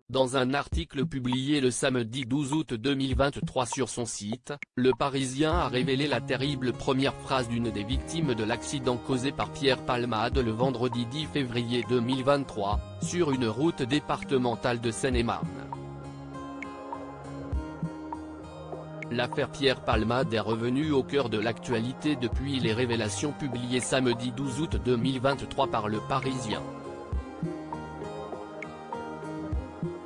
Dans un article publié le samedi 12 août 2023 sur son site, Le Parisien a révélé la terrible première phrase d'une des victimes de l'accident causé par Pierre Palmade le vendredi 10 février 2023, sur une route départementale de Seine-et-Marne. L'affaire Pierre Palmade est revenue au cœur de l'actualité depuis les révélations publiées samedi 12 août 2023 par Le Parisien.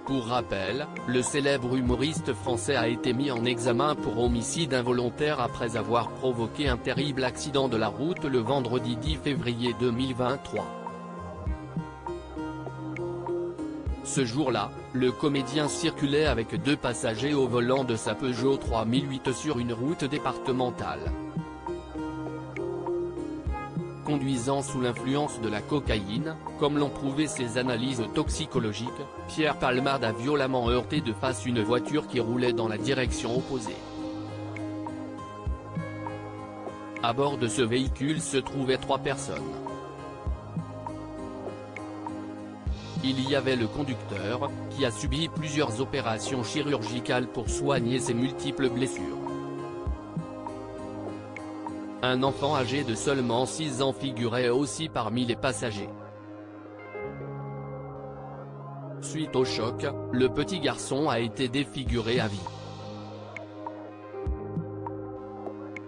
Pour rappel, le célèbre humoriste français a été mis en examen pour homicide involontaire après avoir provoqué un terrible accident de la route le vendredi 10 février 2023. Ce jour-là, le comédien circulait avec 2 passagers au volant de sa Peugeot 3008 sur une route départementale. Conduisant sous l'influence de la cocaïne, comme l'ont prouvé ses analyses toxicologiques, Pierre Palmade a violemment heurté de face une voiture qui roulait dans la direction opposée. À bord de ce véhicule se trouvaient 3 personnes. Il y avait le conducteur, qui a subi plusieurs opérations chirurgicales pour soigner ses multiples blessures. Un enfant âgé de seulement 6 ans figurait aussi parmi les passagers. Suite au choc, le petit garçon a été défiguré à vie.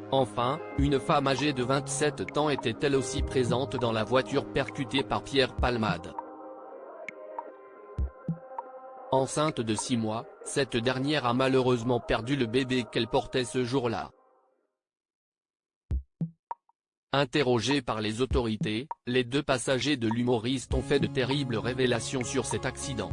Enfin, une femme âgée de 27 ans était elle aussi présente dans la voiture percutée par Pierre Palmade. Enceinte de 6 mois, cette dernière a malheureusement perdu le bébé qu'elle portait ce jour-là. Interrogés par les autorités, les 2 passagers de l'humoriste ont fait de terribles révélations sur cet accident.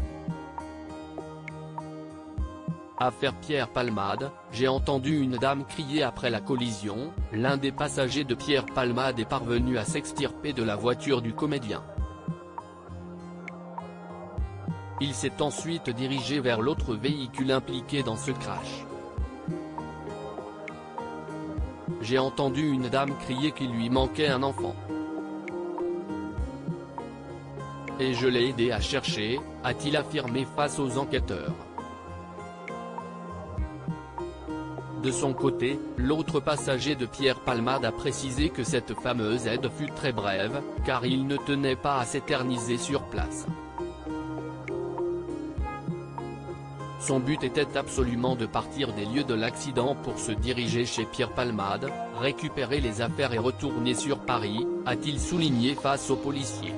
Affaire Pierre Palmade, j'ai entendu une dame crier après la collision, l'un des passagers de Pierre Palmade est parvenu à s'extirper de la voiture du comédien. Il s'est ensuite dirigé vers l'autre véhicule impliqué dans ce crash. J'ai entendu une dame crier qu'il lui manquait un enfant. Et je l'ai aidé à chercher, a-t-il affirmé face aux enquêteurs. De son côté, l'autre passager de Pierre Palmade a précisé que cette fameuse aide fut très brève, car il ne tenait pas à s'éterniser sur place. Son but était absolument de partir des lieux de l'accident pour se diriger chez Pierre Palmade, récupérer les affaires et retourner sur Paris, a-t-il souligné face aux policiers.